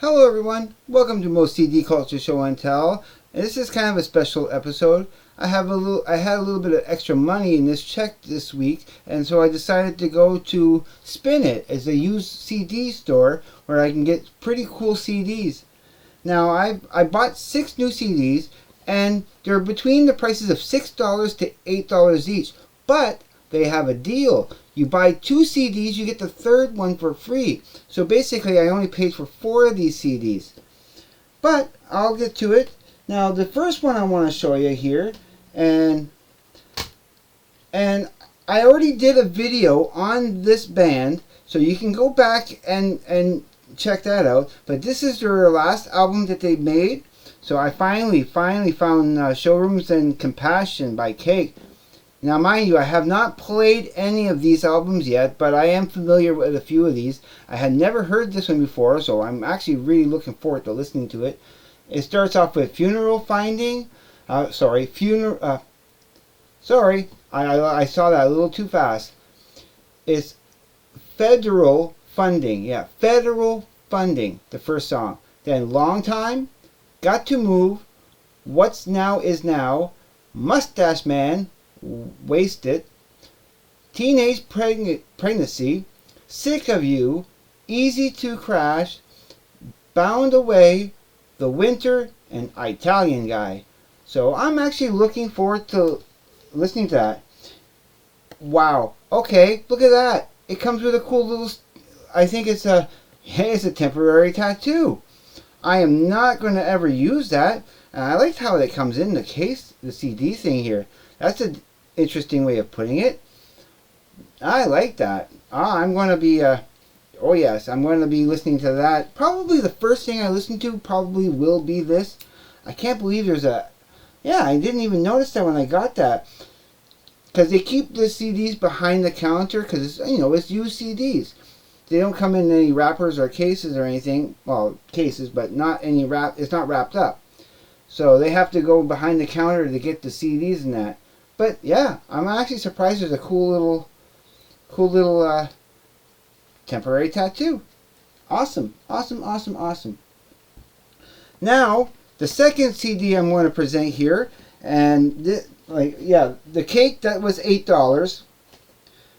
Hello everyone, welcome to Moe'S CD Culture Show and Tell. And this is kind of a special episode. I had a little bit of extra money in this check this week, and so I decided to go to Spin It as a used CD store where I can get pretty cool CDs. Now I bought 6 new CDs, and they're between the prices of $6 to $8 each, but they have a deal. You buy 2 CDs, you get the third one for free. So basically, I only paid for 4 of these CDs. But I'll get to it. Now, the first one I want to show you here, and I already did a video on this band, so you can go back and check that out. But this is their last album that they made. So I finally found Showrooms and Compassion by Cake. Now, mind you, I have not played any of these albums yet, but I am familiar with a few of these. I had never heard this one before, so I'm actually really looking forward to listening to it. It starts off with Funeral Finding. I saw that a little too fast. It's Federal Funding. Yeah, Federal Funding, the first song. Then Long Time, Got to Move, What's Now Is Now, Mustache Man, Wasted, Teenage Pregnancy, Sick of You, Easy to Crash, Bound Away, The Winter, and Italian Guy. So I'm actually looking forward to listening to that. Wow. Okay, look at that. It comes with a cool little, I think it's a temporary tattoo. I am not going to ever use that. And I liked how it comes in the case, the CD thing here. That's an interesting way of putting it. I like that. I'm going to be, oh yes, I'm going to be listening to that. Probably the first thing I listen to probably will be this. I can't believe there's a, yeah, I didn't even notice that when I got that. Because they keep the CDs behind the counter because, it's used CDs. They don't come in any wrappers or cases or anything. Well, cases, but not any it's not wrapped up. So they have to go behind the counter to get the CDs and that. But yeah, I'm actually surprised there's a cool little temporary tattoo. Awesome. Now, the second CD I'm going to present here, and the Cake, that was $8.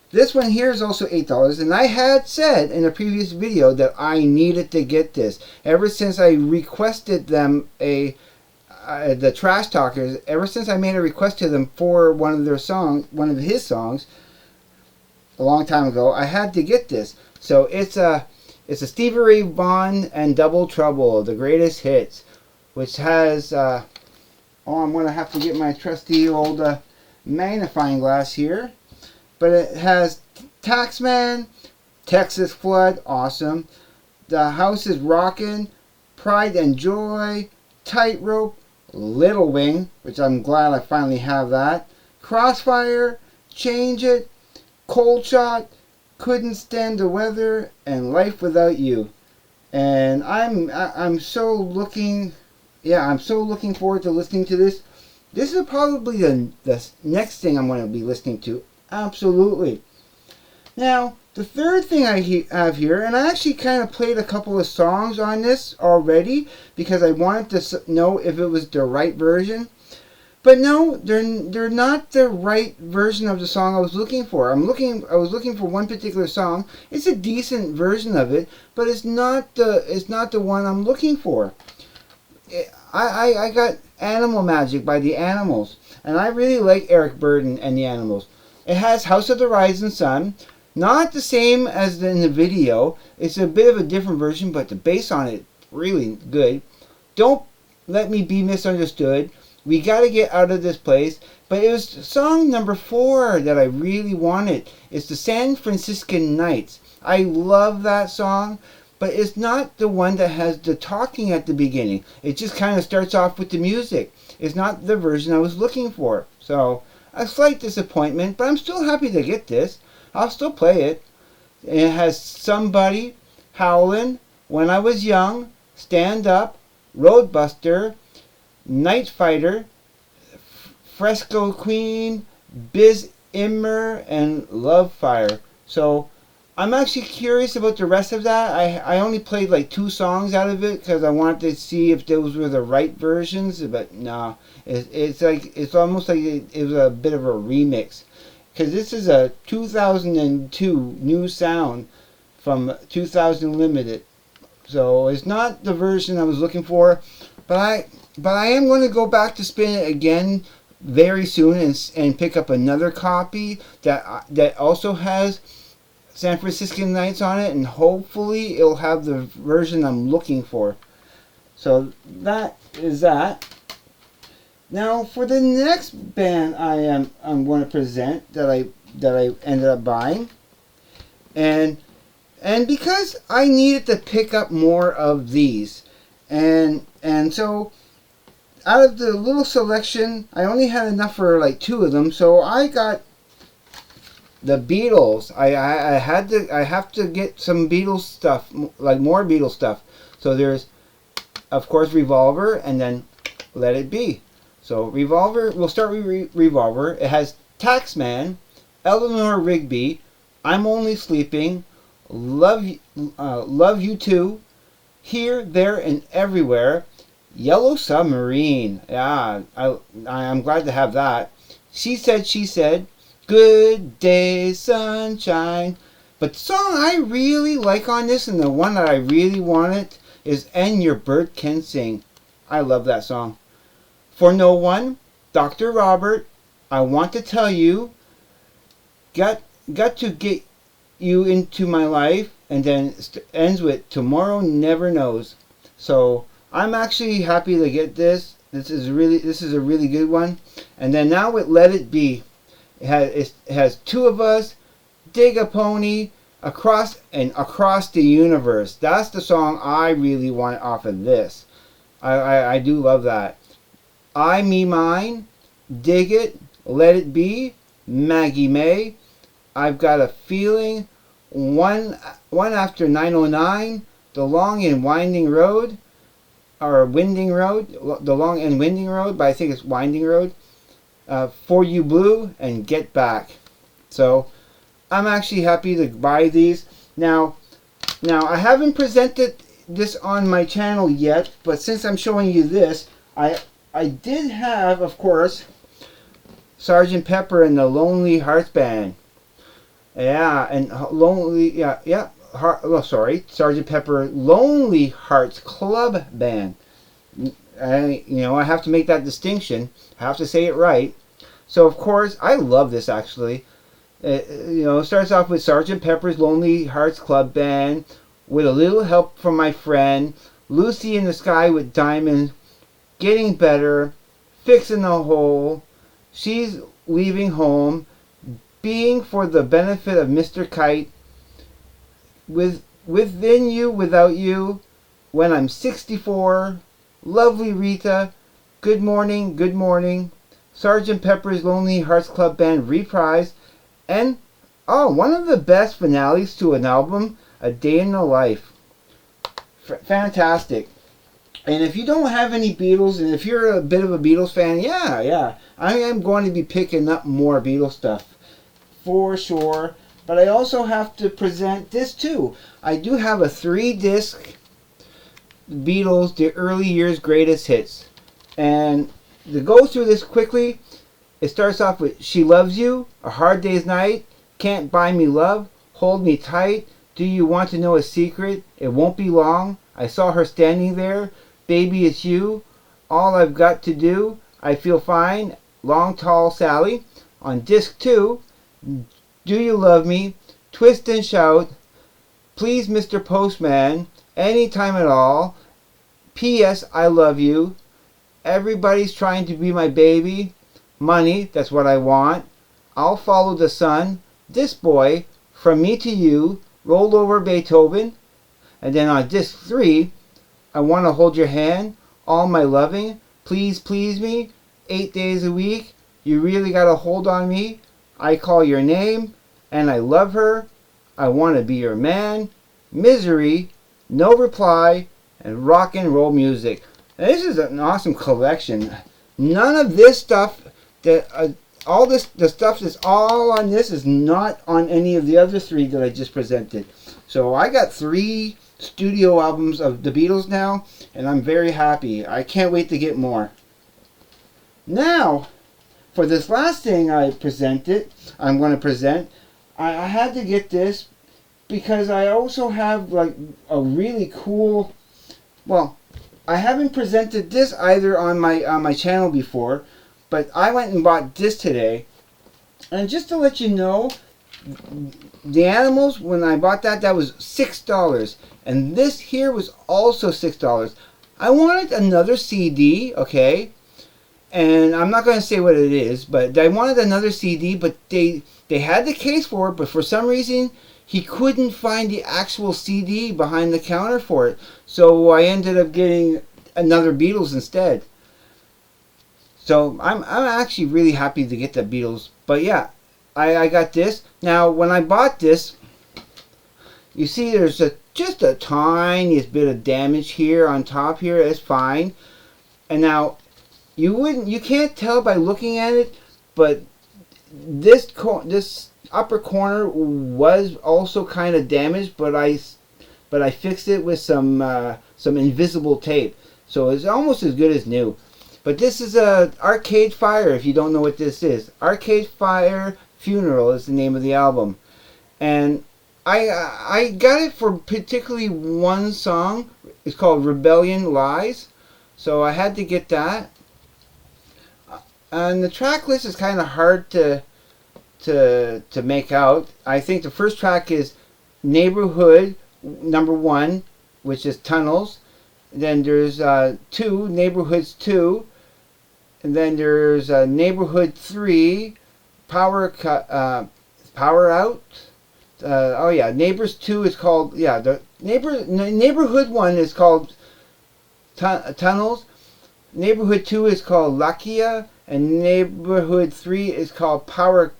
This one here is also $8, and I had said in a previous video that I needed to get this ever since I requested them the Trash Talkers, ever since I made a request to them for one of his songs, a long time ago. I had to get this. So it's a Stevie Ray Vaughan and Double Trouble, the greatest hits, which has I'm going to have to get my trusty old magnifying glass here. But it has Taxman, Texas Flood, awesome. The House is Rockin', Pride and Joy, Tightrope, Little Wing, which I'm glad I finally have that. Crossfire, Change It, Cold Shot, Couldn't Stand the Weather, and Life Without You. And I'm so looking forward to listening to this. This is probably the next thing I'm going to be listening to. Absolutely. Now, the third thing I have here, and I actually kind of played a couple of songs on this already because I wanted to know if it was the right version. But no, they're not the right version of the song I was looking for. I was looking for one particular song. It's a decent version of it, but it's not the one I'm looking for. I got Animal Magic by the Animals, and I really like Eric Burdon and the Animals. It has House of the Rising Sun. Not the same as in the video. It's a bit of a different version, but the bass on it really good. Don't Let Me Be Misunderstood. We Gotta Get Out of This Place. But it was song number 4 that I really wanted. It's the San Franciscan Nights. I love that song, but it's not the one that has the talking at the beginning. It just kind of starts off with the music. It's not the version I was looking for. So, a slight disappointment, but I'm still happy to get this. I'll still play it. It has Somebody, Howlin', When I Was Young, Stand Up, Roadbuster, Night Fighter, Fresco Queen, Biz Immer, and Love Fire. So I'm actually curious about the rest of that. I only played like 2 songs out of it because I wanted to see if those were the right versions. But no, it's like it's almost like it was a bit of a remix because this is a 2002 new sound from 2000 Limited. So it's not the version I was looking for, but I am going to go back to spin it again very soon and pick up another copy that also has San Franciscan Nights on it, and hopefully it'll have the version I'm looking for. So that is that. Now for the next band I'm going to present that I ended up buying, and because I needed to pick up more of these, and so out of the little selection, I only had enough for like 2 of them, so I got the Beatles. I have to get some Beatles stuff, like more Beatles stuff. So there's, of course, Revolver, and then Let It Be. So Revolver, we'll start with Revolver. It has Taxman, Eleanor Rigby, I'm Only Sleeping, Love You Too, Here, There, and Everywhere, Yellow Submarine. Yeah, I'm glad to have that. She Said, Good Day, Sunshine. But the song I really like on this, and the one that I really wanted, is And Your Bird Can Sing. I love that song. For No One, Dr. Robert, I Want to Tell You, Got to Get You Into My Life, and then ends with Tomorrow Never Knows. So I'm actually happy to get this. This is a really good one. And then now with Let It Be, it has Two of Us, Dig a Pony, Across the Universe. That's the song I really want off of this. I do love that. I, Me, Mine, Dig It, Let It Be, Maggie May, I've Got a Feeling, One After 909, The Long and Winding Road, or Winding Road, The Long and Winding Road, but I think it's Winding Road, For You Blue, and Get Back. So I'm actually happy to buy these. Now I haven't presented this on my channel yet, but since I'm showing you this, I did have, of course, Sgt. Pepper and the Lonely Hearts Band. Yeah, and Sgt. Pepper Lonely Hearts Club Band. I have to make that distinction. I have to say it right. So, of course, I love this, actually. It starts off with Sgt. Pepper's Lonely Hearts Club Band, With a Little Help from My Friend, Lucy in the Sky with Diamonds, Getting Better, Fixing the Hole, She's Leaving Home, Being for the Benefit of Mr. Kite, Within You, Without You, When I'm 64, Lovely Rita, Good Morning, Good Morning, Sgt. Pepper's Lonely Hearts Club Band Reprise, and one of the best finales to an album, A Day in the Life. Fantastic. And if you don't have any Beatles, and if you're a bit of a Beatles fan, yeah, I am going to be picking up more Beatles stuff, for sure. But I also have to present this too. I do have a 3-disc Beatles, the early years greatest hits. And to go through this quickly, it starts off with She Loves You, A Hard Day's Night, Can't Buy Me Love, Hold Me Tight, Do You Want to Know a Secret, It Won't Be Long, I Saw Her Standing There, Baby It's You, All I've Got to Do, I Feel Fine, Long Tall Sally. On disc 2, Do You Love Me, Twist and Shout, Please Mr. Postman, Anytime at All, P.S. I Love You, Everybody's Trying to Be My Baby, Money, That's What I Want, I'll Follow the Sun, This Boy, From Me to You, Roll Over Beethoven. And then on disc 3, I Want to Hold Your Hand, All My Loving, Please Please Me, 8 Days a Week, You Really Got a Hold on Me, I Call Your Name, and I Love Her, I Want to Be Your Man, Misery, No Reply, and Rock and Roll Music. Now, this is an awesome collection. None of this stuff that all this, the stuff that's all on this is not on any of the other 3 that I just presented. So I got 3 studio albums of the Beatles now, and I'm very happy. I can't wait to get more. Now, for this last thing I'm going to present, I had to get this because I also have like a really cool, well, I haven't presented this either on my channel before, but I went and bought this today. And just to let you know, the Animals, when I bought that was $6. And this here was also $6. I wanted another CD, okay? And I'm not going to say what it is, but I wanted another CD, but they had the case for it, but for some reason he couldn't find the actual CD behind the counter for it. So I ended up getting another Beatles instead. So I'm actually really happy to get the Beatles. But yeah, I got this. Now when I bought this, you see there's just a tiniest bit of damage here on top here. It's fine. And now you can't tell by looking at it, but this upper corner was also kind of damaged, but I fixed it with some invisible tape, so it's almost as good as new. But this is a Arcade Fire. If you don't know what this is, Arcade Fire Funeral is the name of the album, and I got it for particularly one song. It's called Rebellion Lies, so I had to get that. And the track list is kind of hard to make out. I think the first track is Neighborhood number 1, which is Tunnels. Then there's 2, Neighborhoods 2. And then there's Neighborhood 3, Power Out. Oh yeah, Neighbors 2 is called, yeah, the Neighborhood 1 is called Tunnels. Neighborhood 2 is called Lakia. And Neighborhood 3 is called Power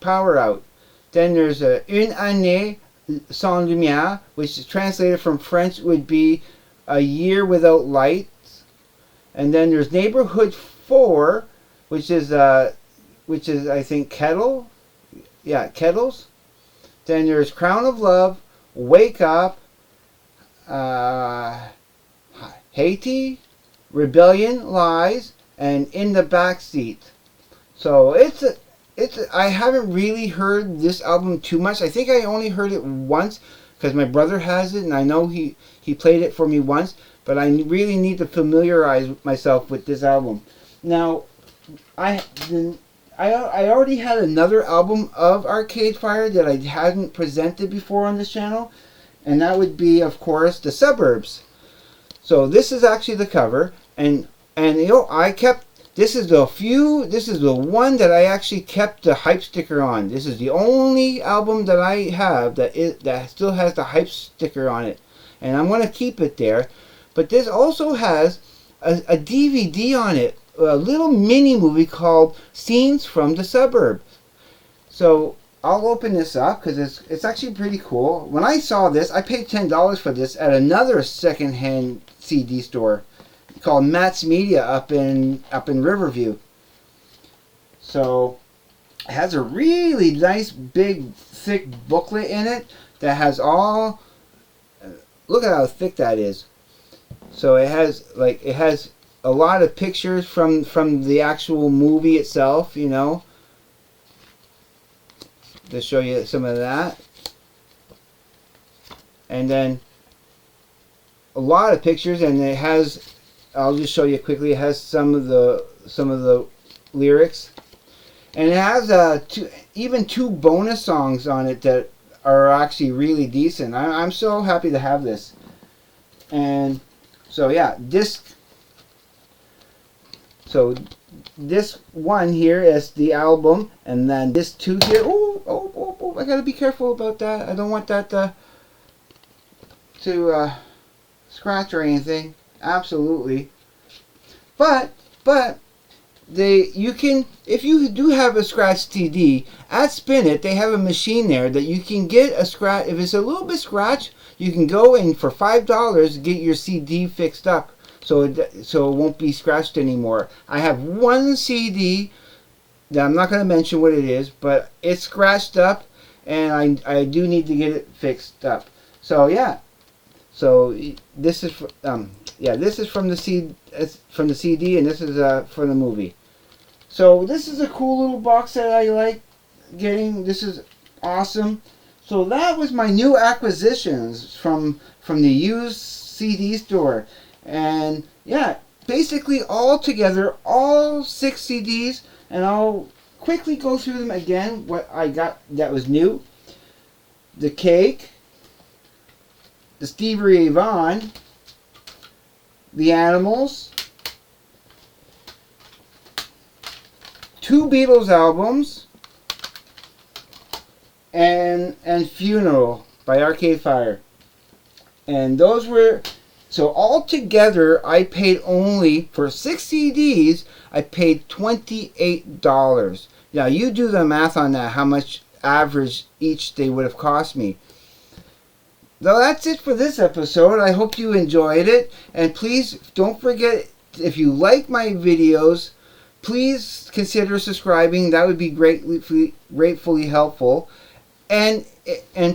Out. Then there's Une année sans lumière, which is translated from French would be a year without light. And then there's Neighborhood 4, which is I think Kettle. Yeah, Kettles. Then there's Crown of Love, Wake Up, Haiti, Rebellion Lies, and In the Backseat. So I haven't really heard this album too much. I think I only heard it once because my brother has it, and I know he played it for me once, but I really need to familiarize myself with this album. Now, I already had another album of Arcade Fire that I hadn't presented before on this channel, and that would be, of course, The Suburbs. So this is actually the cover, and you know, this is the one that I actually kept the hype sticker on. This is the only album that I have that still has the hype sticker on it, and I'm going to keep it there. But this also has a DVD on it, a little mini movie called Scenes from the Suburbs. So I'll open this up because it's actually pretty cool. When I saw this, I paid $10 for this at another secondhand CD store called Matt's Media up in Riverview. So it has a really nice big thick booklet in it that has all, look at how thick that is. So it has a lot of pictures from the actual movie itself, you know, to show you some of that. And then a lot of pictures, and it has, I'll just show you quickly. It has some of the lyrics, and it has even two bonus songs on it that are actually really decent. I'm so happy to have this. And so yeah, this one here is the album, and then this two here. Oh! I gotta be careful about that. I don't want that to scratch or anything. Absolutely. But you can, if you do have a scratched CD at Spin It, they have a machine there that you can get a scratch. If it's a little bit scratched, you can go and for $5 get your CD fixed up so it won't be scratched anymore. I have one CD that I'm not going to mention what it is, but it's scratched up, and I do need to get it fixed up. So yeah, so this is this is from the CD, and this is for the movie. So this is a cool little box that I like getting. This is awesome. So that was my new acquisitions from the used CD store, and yeah, basically all together, all 6 CDs, and I'll quickly go through them again. What I got that was new: the Cake, the Stevie Ray Vaughan, the Animals, 2 Beatles albums, and Funeral by Arcade Fire. And those were, so all together I paid only, for 6 CDs, I paid $28. Now you do the math on that, how much average each they would have cost me. Well, that's it for this episode. I hope you enjoyed it. And please don't forget, if you like my videos, please consider subscribing. That would be gratefully helpful. And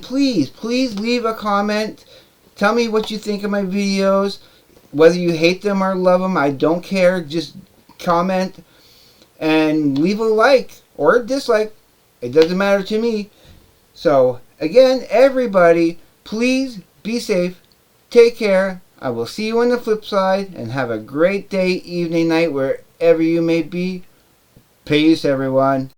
please leave a comment. Tell me what you think of my videos. Whether you hate them or love them, I don't care. Just comment and leave a like or a dislike. It doesn't matter to me. So again, everybody, please be safe. Take care. I will see you on the flip side, and have a great day, evening, night, wherever you may be. Peace, everyone.